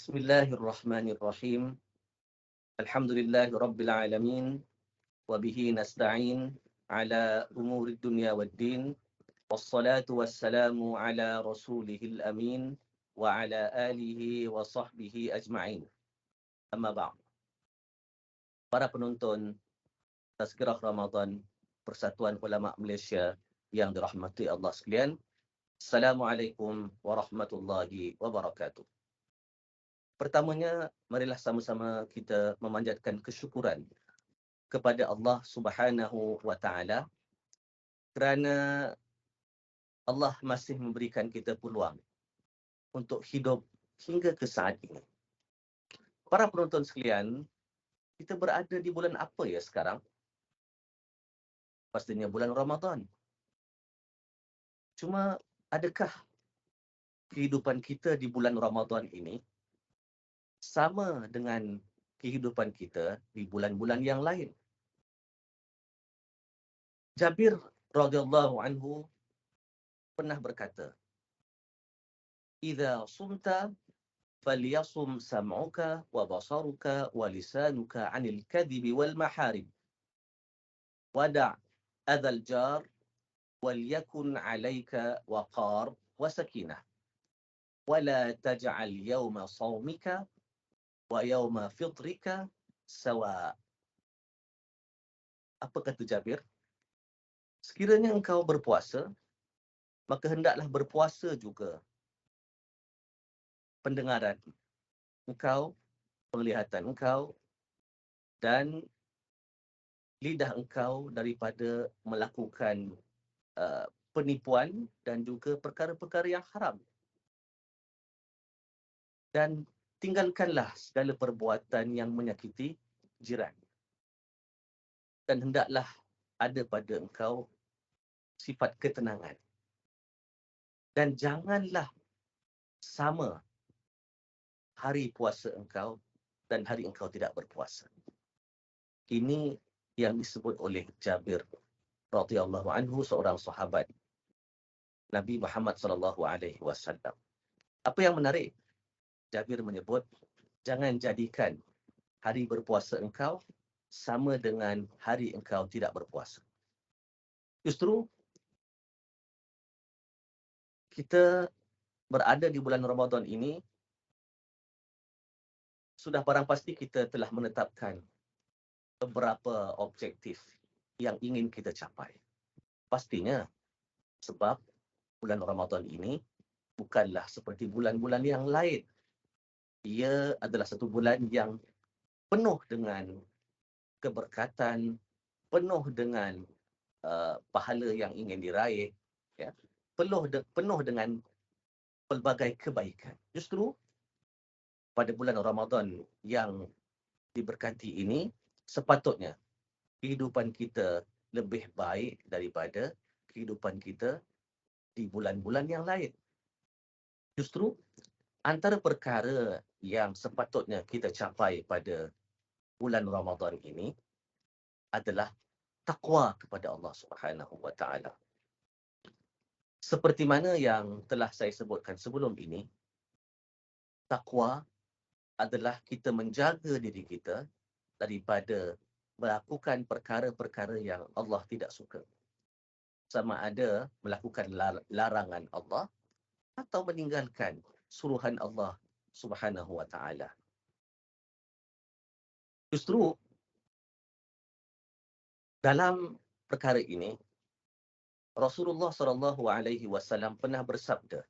Bismillahirrahmanirrahim. Alhamdulillahi rabbil alamin. Wa bihi nasta'in ala umuri dunya waddin. Wassalatu wassalamu ala rasulihil amin. Wa ala alihi wa sahbihi ajma'in. Amma ba'd. Para penonton Tazkirah Ramadan Persatuan Ulama Malaysia yang dirahmati Allah sekalian. Assalamualaikum warahmatullahi wabarakatuh. Pertamanya, marilah sama-sama kita memanjatkan kesyukuran kepada Allah Subhanahu wa Ta'ala kerana Allah masih memberikan kita peluang untuk hidup hingga ke saat ini. Para penonton sekalian, kita berada di bulan apa ya sekarang? Pastinya bulan Ramadan. Cuma, adakah kehidupan kita di bulan Ramadan ini sama dengan kehidupan kita di bulan-bulan yang lain? Jabir radhiyallahu anhu pernah berkata, "Idza sumta falyasum sam'uka wa basaruka wa lisanuka 'anil kadhibi wal maharib. Wada' adzal jar wal yakun 'alaika waqar wa sakinah. Wala taj'al yawma shawmika wa yawma fitrika sawa." Apa kata Jabir? Sekiranya engkau berpuasa, maka hendaklah berpuasa juga pendengaran engkau, penglihatan engkau, dan lidah engkau daripada melakukan penipuan dan juga perkara-perkara yang haram. Dan tinggalkanlah segala perbuatan yang menyakiti jiran. Dan hendaklah ada pada engkau sifat ketenangan. Dan janganlah sama hari puasa engkau dan hari engkau tidak berpuasa. Ini yang disebut oleh Jabir radhiyallahu anhu, seorang sahabat Nabi Muhammad sallallahu alaihi wasallam. Apa yang menarik? Jabir menyebut, jangan jadikan hari berpuasa engkau sama dengan hari engkau tidak berpuasa. Justru kita berada di bulan Ramadan ini, sudah barang pasti kita telah menetapkan beberapa objektif yang ingin kita capai. Pastinya, sebab bulan Ramadan ini bukanlah seperti bulan-bulan yang lain. Ia adalah satu bulan yang penuh dengan keberkatan, penuh dengan pahala yang ingin diraih, ya, penuh dengan pelbagai kebaikan. Justru pada bulan Ramadan yang diberkati ini, sepatutnya kehidupan kita lebih baik daripada kehidupan kita di bulan-bulan yang lain. Justru antara perkara yang sepatutnya kita capai pada bulan Ramadan ini adalah takwa kepada Allah Subhanahu wa Ta'ala. Seperti mana yang telah saya sebutkan sebelum ini, takwa adalah kita menjaga diri kita daripada melakukan perkara-perkara yang Allah tidak suka. Sama ada melakukan larangan Allah atau meninggalkan suruhan Allah Subhanahu wa Ta'ala. Justru dalam perkara ini, Rasulullah SAW pernah bersabda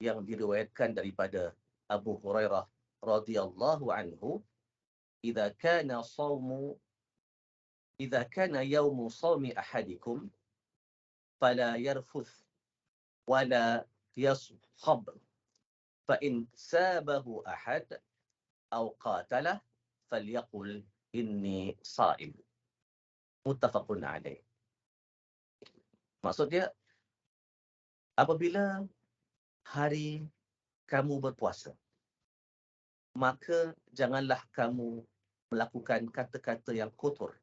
yang diriwayatkan daripada Abu Hurairah radhiyallahu anhu, "Idza kana yaumu shaumi ahadikum fala yarfuth wala yaskhab fa in sabahu ahad aw qatalah falyaqul inni sha'im." Muttafaqun alaih. Maksudnya, apabila hari kamu berpuasa, maka janganlah kamu melakukan kata-kata yang kotor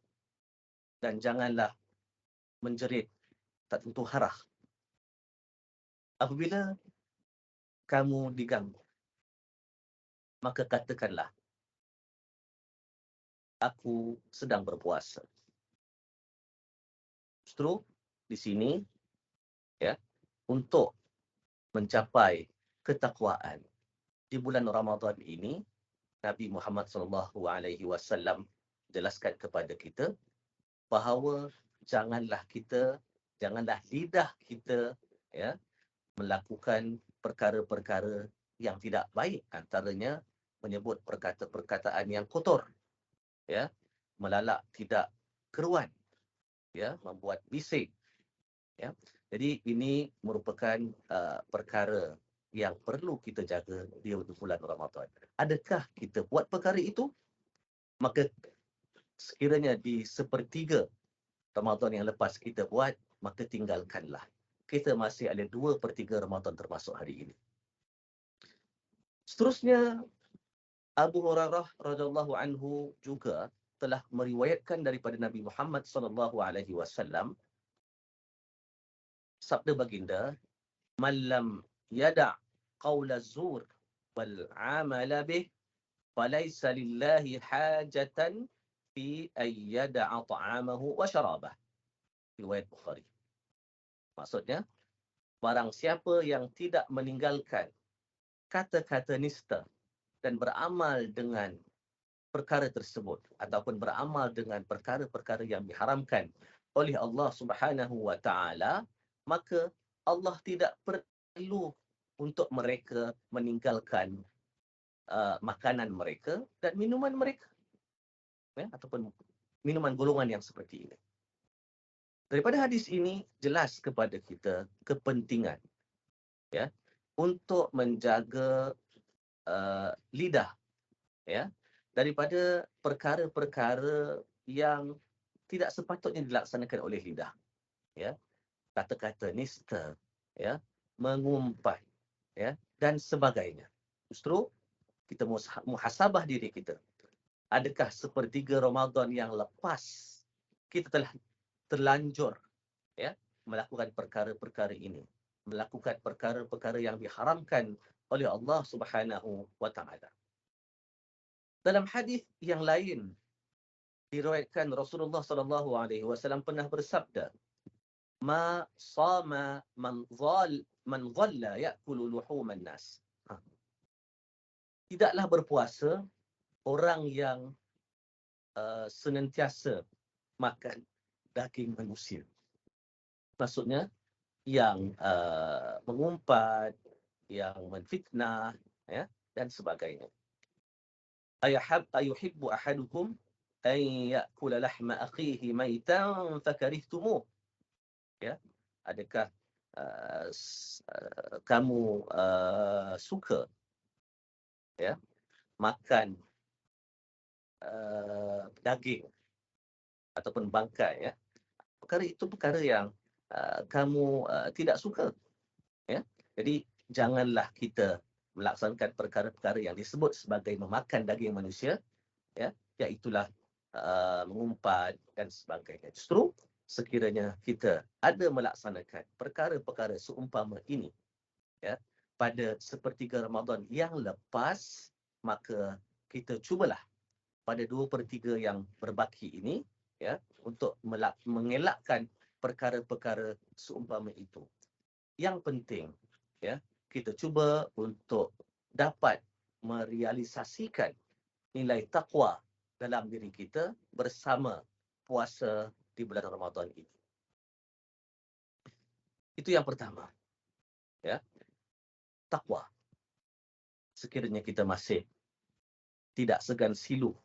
dan janganlah menjerit tak tentu harah. Apabila kamu diganggu maka katakanlah, aku sedang berpuasa. Justru di sini, ya, untuk mencapai ketakwaan di bulan Ramadan ini, Nabi Muhammad SAW jelaskan kepada kita bahawa janganlah lidah kita, ya, melakukan perkara-perkara yang tidak baik, antaranya menyebut perkataan yang kotor, ya, melalak tidak keruan, ya, membuat bising, ya. Jadi ini merupakan perkara yang perlu kita jaga di bulan Ramadan. Adakah kita buat perkara itu? Maka sekiranya di sepertiga Ramadan yang lepas kita buat, maka tinggalkanlah. Kita masih ada 2/3 Ramadan termasuk hari ini. Seterusnya, Abu Hurairah radhiyallahu anhu juga telah meriwayatkan daripada Nabi Muhammad SAW, sabda baginda, "Man lam yada' qaula zur wal 'amala bih, falaysa lillahi hajatan fi an yada'a ta'amahu wa syarabah." Riwayat Bukhari. Maksudnya, barang siapa yang tidak meninggalkan kata-kata nista dan beramal dengan perkara tersebut ataupun beramal dengan perkara-perkara yang diharamkan oleh Allah Subhanahu wa taala, maka Allah tidak perlu untuk mereka meninggalkan makanan mereka dan minuman mereka, ya, ataupun minuman golongan yang seperti ini. Daripada hadis ini jelas kepada kita kepentingan, ya, untuk menjaga lidah, ya, daripada perkara-perkara yang tidak sepatutnya dilaksanakan oleh lidah, ya, kata-kata nista, ya, mengumpat, ya, dan sebagainya. Justru kita muhasabah diri kita. Adakah sepertiga Ramadan yang lepas kita telah terlanjur, ya, melakukan perkara-perkara ini, melakukan perkara-perkara yang diharamkan oleh Allah Subhanahu wa taala. Dalam hadis yang lain diriwayatkan Rasulullah SAW pernah bersabda, "Ma sama man dhalla ya'kulu luhuman nas." Tidaklah berpuasa orang yang senantiasa makan daging manusia. Maksudnya yang mengumpat, yang menfitnah, ya, dan sebagainya. Ayuhibbu ahadukum an ya'kula lahma akhihi maitan fakarihtumuh. Ya, adakah kamu suka, ya, makan daging ataupun bangkai, ya? Perkara itu perkara yang kamu tidak suka, ya. Jadi janganlah kita melaksanakan perkara-perkara yang disebut sebagai memakan daging manusia, ya, iaitulah mengumpat dan sebagainya. Justru sekiranya kita ada melaksanakan perkara-perkara seumpama ini, ya, pada sepertiga Ramadan yang lepas, maka kita cubalah pada 2/3 yang berbaki ini, ya, untuk mengelakkan perkara-perkara seumpama itu. Yang penting, ya, kita cuba untuk dapat merealisasikan nilai takwa dalam diri kita bersama puasa di bulan Ramadan ini. Itu yang pertama, ya, takwa. Sekiranya kita masih tidak segan silu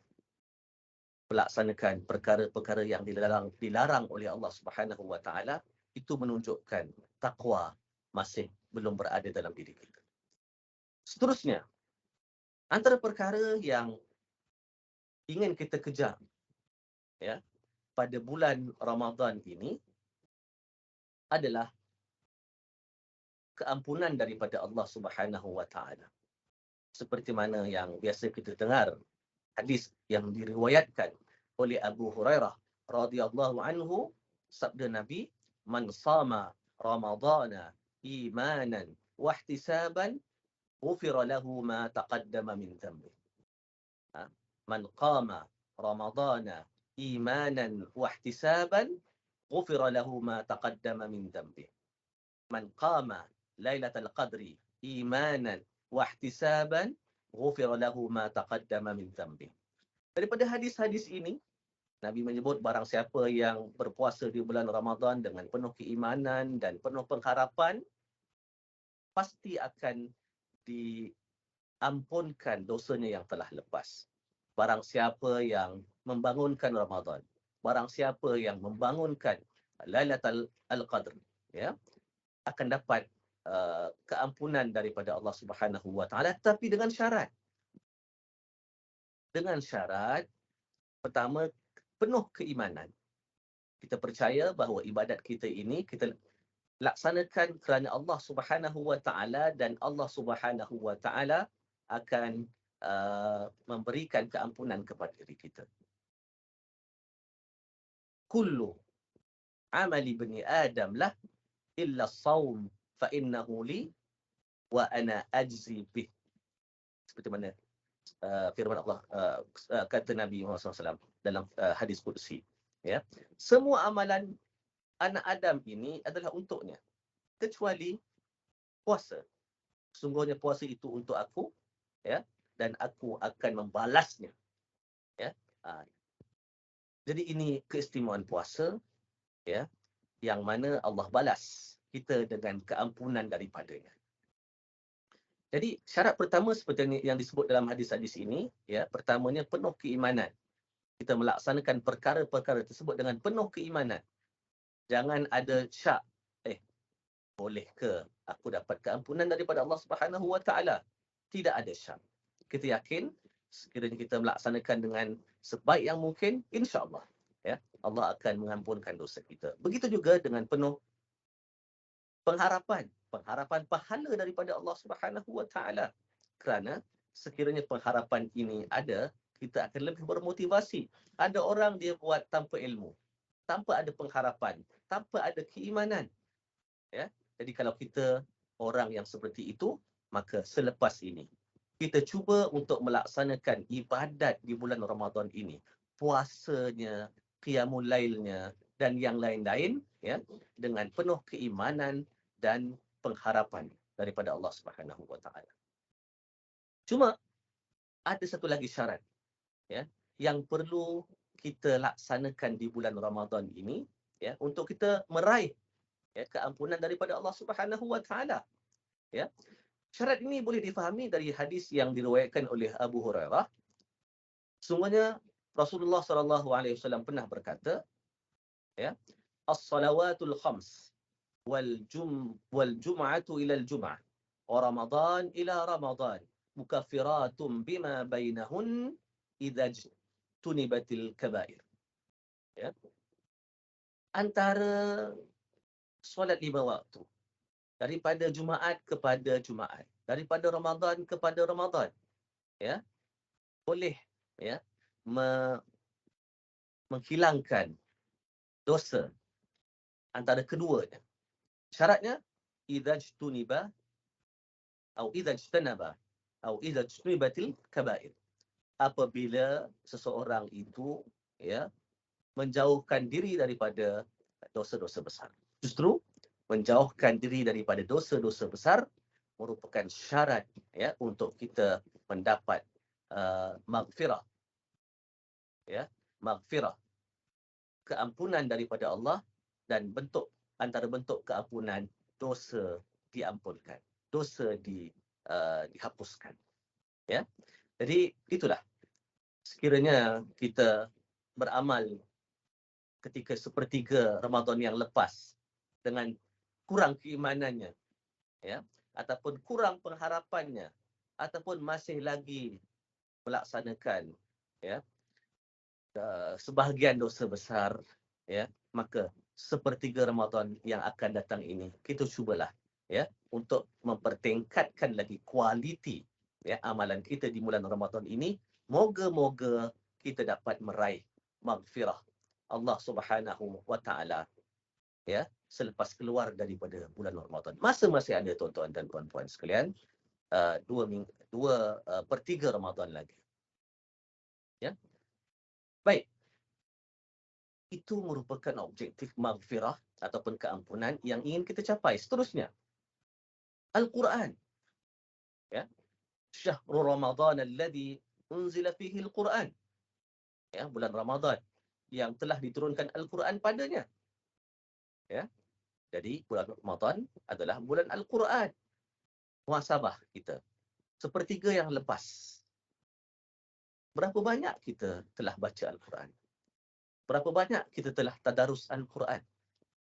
melaksanakan perkara-perkara yang dilarang oleh Allah Subhanahu wa taala, itu menunjukkan takwa masih belum berada dalam diri kita. Seterusnya, antara perkara yang ingin kita kejar, ya, pada bulan Ramadan ini adalah keampunan daripada Allah Subhanahu wa taala. Seperti mana yang biasa kita dengar hadis yang diriwayatkan oleh Abu Hurairah radhiyallahu anhu, sabda Nabi, "Man shama Ramadana imanan wa ihtisaban, ghufira lahu ma taqaddama min dhanbi. Man qama ramadana imanan wa ihtisaban ghufira lahu ma taqaddama min dhanbi. Man qama lailatul qadri imanan wa ihtisaban ghufira lahu ma taqaddama min dhanbi. Daripada hadis-hadis ini, Nabi menyebut barang siapa yang berpuasa di bulan Ramadan dengan penuh keimanan dan penuh pengharapan, pasti akan diampunkan dosanya yang telah lepas. Barang siapa yang membangunkan Ramadan, barang siapa yang membangunkan Lailatul Qadr, ya, akan dapat keampunan daripada Allah Subhanahu wa taala, tapi dengan syarat. Dengan syarat pertama, penuh keimanan. Kita percaya bahawa ibadat kita ini kita laksanakan kerana Allah Subhanahu wa taala, dan Allah Subhanahu wa taala akan memberikan keampunan kepada diri kita. Kullu amali bani Adam lah illa as-saum fa innahu li wa ana ajzi bih. Seperti mana firman Allah, kata Nabi Muhammad SAW dalam hadis qudsi, ya, semua amalan anak Adam ini adalah untuknya kecuali puasa. Sungguhnya puasa itu untuk aku, ya, dan aku akan membalasnya, ya. Jadi ini keistimewaan puasa, ya, yang mana Allah balas kita dengan keampunan daripadanya. Jadi syarat pertama seperti yang disebut dalam hadis-hadis ini, ya, pertamanya penuh keimanan. Kita melaksanakan perkara-perkara tersebut dengan penuh keimanan. Jangan ada syak, boleh ke aku dapat keampunan daripada Allah Subhanahu wa taala? Tidak ada syak. Kita yakin sekiranya kita melaksanakan dengan sebaik yang mungkin, insya-Allah, ya, Allah akan mengampunkan dosa kita. Begitu juga dengan penuh pengharapan pahala daripada Allah Subhanahu wa taala. Kerana sekiranya pengharapan ini ada, kita akan lebih bermotivasi. Ada orang dia buat tanpa ilmu, tanpa ada pengharapan, tanpa ada keimanan, ya. Jadi kalau kita orang yang seperti itu, maka selepas ini kita cuba untuk melaksanakan ibadat di bulan Ramadan ini, puasanya, qiyamul lailnya, dan yang lain-lain, ya, dengan penuh keimanan dan pengharapan daripada Allah Subhanahu wa taala. Cuma ada satu lagi syarat, ya, yang perlu kita laksanakan di bulan Ramadan ini, ya, untuk kita meraih, ya, keampunan daripada Allah Subhanahu wa taala, ya. Syarat ini boleh difahami dari hadis yang diriwayatkan oleh Abu Hurairah. Sungguhnya Rasulullah SAW pernah berkata, ya, as-salawatul khams wal jum'atu ila al-jum'ah wa Ramadan ila Ramadan mukaffiratun bima bainahun idza tunibatil kabair. Ya. Antara solat 5 waktu, daripada Jumaat kepada Jumaat, daripada Ramadan kepada Ramadan, ya, boleh, ya, menghilangkan dosa antara keduanya. Syaratnya idza jtuniba atau idza jtanaba atau idza jtunibatil kabair. Apabila seseorang itu, ya, menjauhkan diri daripada dosa-dosa besar. Justru menjauhkan diri daripada dosa-dosa besar merupakan syarat, ya, untuk kita mendapat maghfirah, ya, maghfirah, keampunan daripada Allah, dan antara bentuk keampunan, dosa diampunkan, dosa dihapuskan, ya. Jadi itulah, sekiranya kita beramal ketika sepertiga Ramadan yang lepas dengan kurang keimanannya, ya, ataupun kurang pengharapannya, ataupun masih lagi melaksanakan, ya, sebahagian dosa besar, ya, maka sepertiga Ramadan yang akan datang ini kita cubalah, ya, untuk mempertingkatkan lagi kualiti, ya, amalan kita di bulan Ramadan ini. Moga-moga kita dapat meraih maghfirah Allah Subhanahu wa taala, ya, selepas keluar daripada bulan Ramadan. Masa masih ada, tuan-tuan dan puan-puan sekalian. 2/3 Ramadan lagi. Ya. Baik. Itu merupakan objektif maghfirah ataupun keampunan yang ingin kita capai. Seterusnya, Al-Quran. Ya. Syahrul Ramadan alladhi unzila fihi Al-Quran. Ya, bulan Ramadan yang telah diturunkan Al-Quran padanya. Ya. Jadi bulan Ramadan adalah bulan Al-Quran. Muhasabah kita. Sepertiga yang lepas. Berapa banyak kita telah baca Al-Quran? Berapa banyak kita telah tadarus Al-Quran?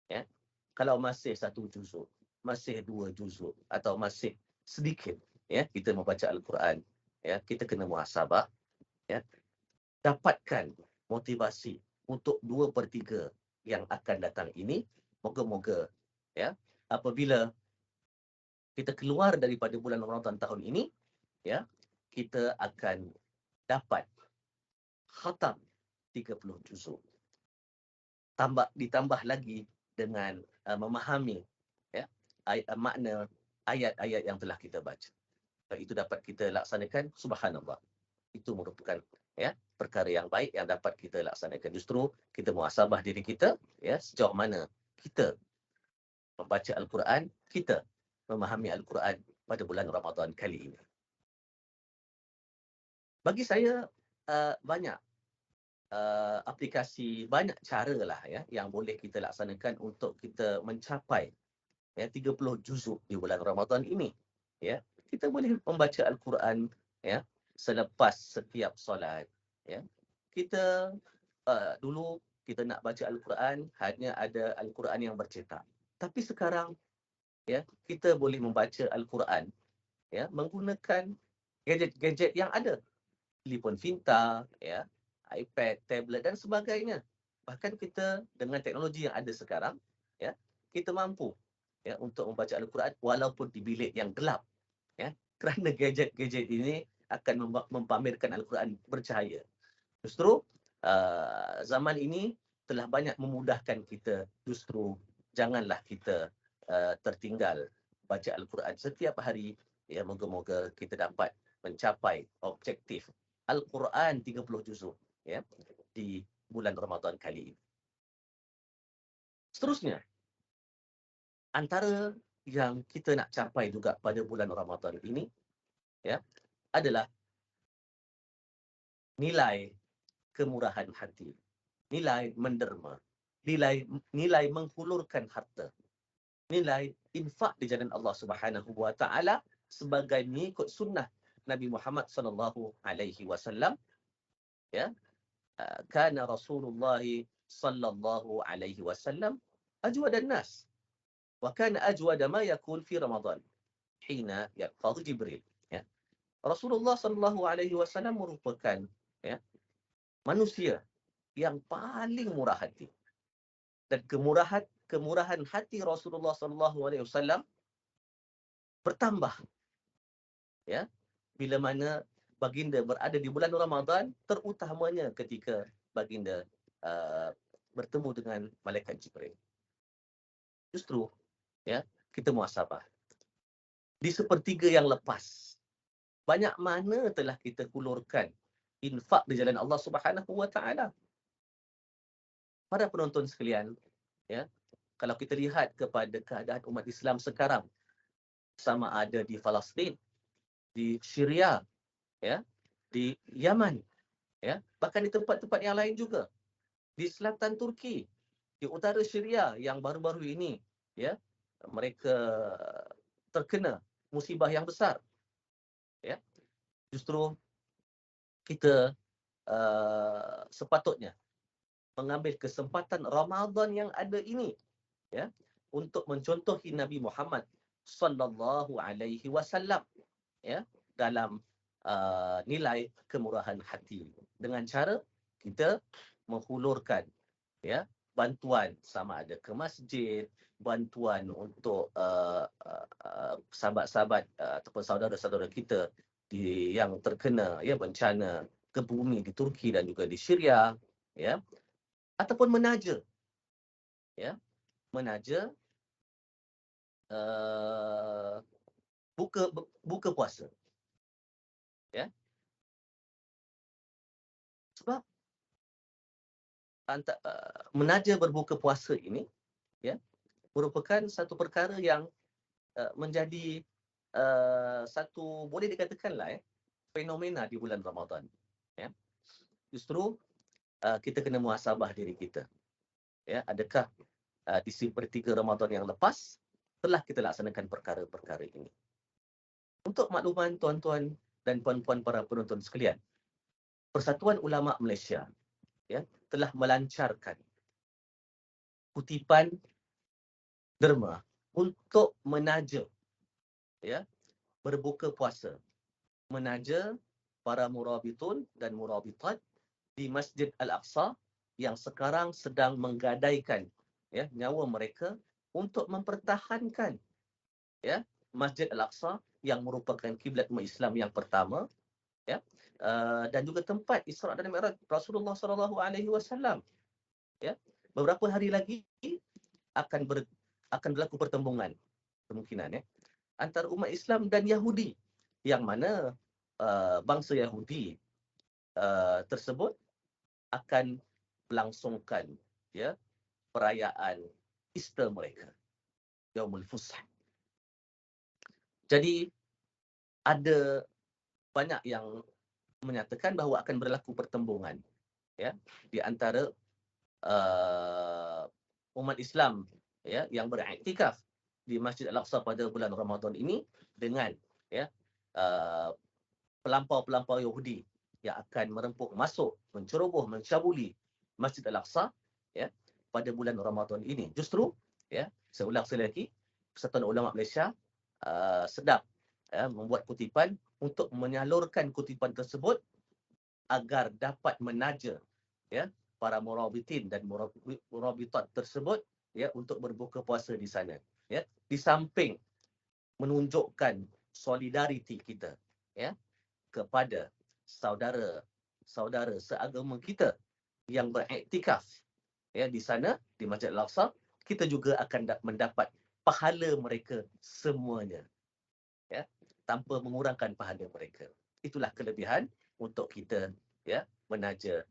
Ya. Kalau masih 1 juzuk, masih 2 juzuk, atau masih sedikit, ya, kita membaca Al-Quran, ya, kita kena muhasabah, ya, dapatkan motivasi untuk 2/3 yang akan datang ini. Moga-moga, ya, apabila kita keluar daripada bulan Ramadan tahun ini, ya, kita akan dapat khatam 30 juzuk. Ditambah lagi dengan memahami, ya, makna ayat-ayat yang telah kita baca. Itu dapat kita laksanakan, subhanallah. Itu merupakan, ya, perkara yang baik yang dapat kita laksanakan. Justru kita muhasabah diri kita, ya, sejauh mana kita membaca Al-Quran, kita memahami Al-Quran pada bulan Ramadan kali ini. Bagi saya, banyak aplikasi, banyak cara lah, ya, yang boleh kita laksanakan untuk kita mencapai, ya, 30 juzuk di bulan Ramadan ini. Ya, kita boleh membaca Al-Quran, ya, selepas setiap solat. Ya, kita dulu kita nak baca Al-Quran hanya ada Al-Quran yang bercetak. Tapi sekarang, ya, kita boleh membaca Al-Quran, ya, menggunakan gadget-gadget yang ada, telefon pintar, ya, iPad, tablet dan sebagainya. Bahkan kita dengan teknologi yang ada sekarang, ya, kita mampu, ya, untuk membaca Al-Quran walaupun di bilik yang gelap, ya, kerana gadget-gadget ini akan mempamerkan Al-Quran bercahaya. Justru zaman ini telah banyak memudahkan kita. Justru janganlah kita tertinggal baca Al-Quran setiap hari. Ya, moga-moga kita dapat mencapai objektif Al-Quran 30 juzuk, ya, di bulan Ramadan kali ini. Seterusnya, antara yang kita nak capai juga pada bulan Ramadan ini, ya, adalah nilai kemurahan hati, nilai menderma, nilai menghulurkan harta, nilai infak di jalan Allah Subhanahu wa taala sebagai mengikut sunnah Nabi Muhammad sallallahu alaihi wasallam. Ya, kana Rasulullah sallallahu alaihi wasallam ajwadan nas wa kana ajwada ma yakun fi Ramadan hina yaqad Jibril. Ya, Rasulullah sallallahu alaihi wasallam merupakan, ya, manusia yang paling murah hati. Dan kemurahan hati Rasulullah sallallahu alaihi wasallam bertambah, ya, bila mana baginda berada di bulan Ramadan, terutamanya ketika baginda bertemu dengan malaikat Jibril. Justru, ya, kita muhasabah. Di sepertiga yang lepas, banyak mana telah kita hulurkan infak di jalan Allah Subhanahu wa taala. Para penonton sekalian, ya, kalau kita lihat kepada keadaan umat Islam sekarang, sama ada di Palestin, di Syria, ya, di Yaman, ya, bahkan di tempat-tempat yang lain juga, di selatan Turki, di utara Syria yang baru-baru ini, ya, mereka terkena musibah yang besar. Ya, justru kita sepatutnya mengambil kesempatan Ramadan yang ada ini, ya, untuk mencontohi Nabi Muhammad sallallahu alaihi wasallam, ya, dalam nilai kemurahan hati dengan cara kita menghulurkan, ya, bantuan sama ada ke masjid, bantuan untuk sahabat-sahabat ataupun saudara-saudara kita yang terkena, ya, bencana ke bumi di Turki dan juga di Syria, ya, ataupun menaja, ya, menaja buka puasa. Ya. Sebab menaja berbuka puasa ini, ya, merupakan satu perkara yang menjadi satu, boleh dikatakanlah, fenomena di bulan Ramadan. Ya. Justru kita kena muhasabah diri kita. Ya, adakah di sepertiga Ramadan yang lepas telah kita laksanakan perkara-perkara ini? Untuk makluman tuan-tuan dan puan-puan para penonton sekalian, Persatuan Ulama Malaysia, ya, telah melancarkan kutipan derma untuk menaja, ya, berbuka puasa, menaja para murabitun dan murabitat di Masjid Al-Aqsa yang sekarang sedang menggadaikan, ya, nyawa mereka untuk mempertahankan, ya, Masjid Al-Aqsa yang merupakan kiblat umat Islam yang pertama, ya, dan juga tempat Isra' dan Mi'raj Rasulullah SAW. Ya, beberapa hari lagi akan berlaku pertembungan kemungkinan, ya, antara umat Islam dan Yahudi, yang mana bangsa Yahudi tersebut akan melangsungkan, ya, perayaan Easter mereka, Yaumul Fusah. Jadi ada banyak yang menyatakan bahawa akan berlaku pertembungan, ya, di antara umat Islam, ya, yang beriktikaf di Masjid Al-Aqsa pada bulan Ramadan ini dengan, ya, pelampau-pelampau Yahudi yang akan merempuk masuk, menceroboh, mencabuli Masjid Al-Aqsa, ya, pada bulan Ramadan ini. Justru, ya, saya ulang sekali lagi, Persatuan Ulama Malaysia sedang, ya, membuat kutipan untuk menyalurkan kutipan tersebut agar dapat menaja, ya, para murabitin dan murabitat tersebut, ya, untuk berbuka puasa di sana, ya, di samping menunjukkan solidariti kita, ya, kepada saudara-saudara seagama kita yang beriktikaf, ya, di sana di Masjid Al-Aqsa, kita juga akan mendapat pahala mereka semuanya, ya, tanpa mengurangkan pahala mereka. Itulah kelebihan untuk kita, ya, menaja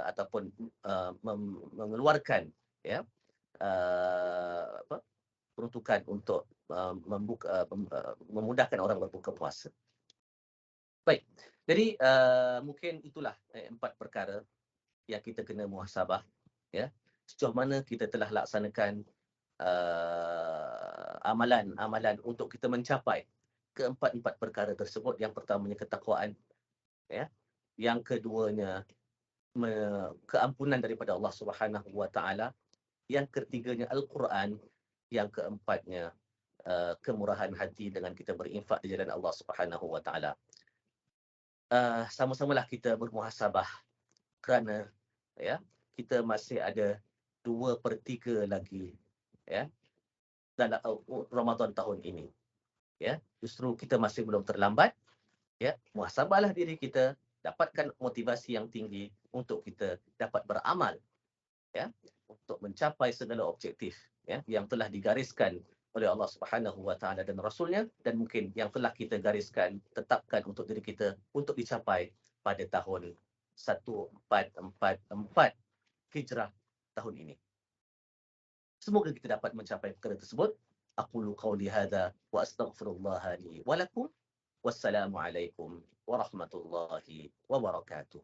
ataupun mengeluarkan, ya, peruntukan untuk memudahkan orang berbuka puasa. Baik, jadi mungkin itulah 4 perkara yang kita kena muhasabah, ya, sejauh mana kita telah laksanakan amalan-amalan untuk kita mencapai keempat-empat perkara tersebut. Yang pertamanya ketakwaan, ya, yang keduanya keampunan daripada Allah Subhanahu Wa Taala, yang ketiganya Al-Quran, yang keempatnya kemurahan hati dengan kita berinfak di jalan Allah Subhanahu Wa Taala. Sama-samalah kita bermuhasabah kerana, ya, kita masih ada 2/3 lagi, ya, dalam Ramadan tahun ini, ya. Justru kita masih belum terlambat, ya. Muhasabahlah diri kita, dapatkan motivasi yang tinggi untuk kita dapat beramal, ya, untuk mencapai segala objektif, ya, yang telah digariskan oleh Allah Subhanahu Wa Taala dan Rasulnya, dan mungkin yang telah kita gariskan, tetapkan untuk diri kita untuk dicapai pada tahun 1444 Hijrah tahun ini. Semoga kita dapat mencapai perkara tersebut. Aqulu qawli hadha wa astaghfirullah li wa lakum. Wassalamualaikum warahmatullahi wabarakatuh.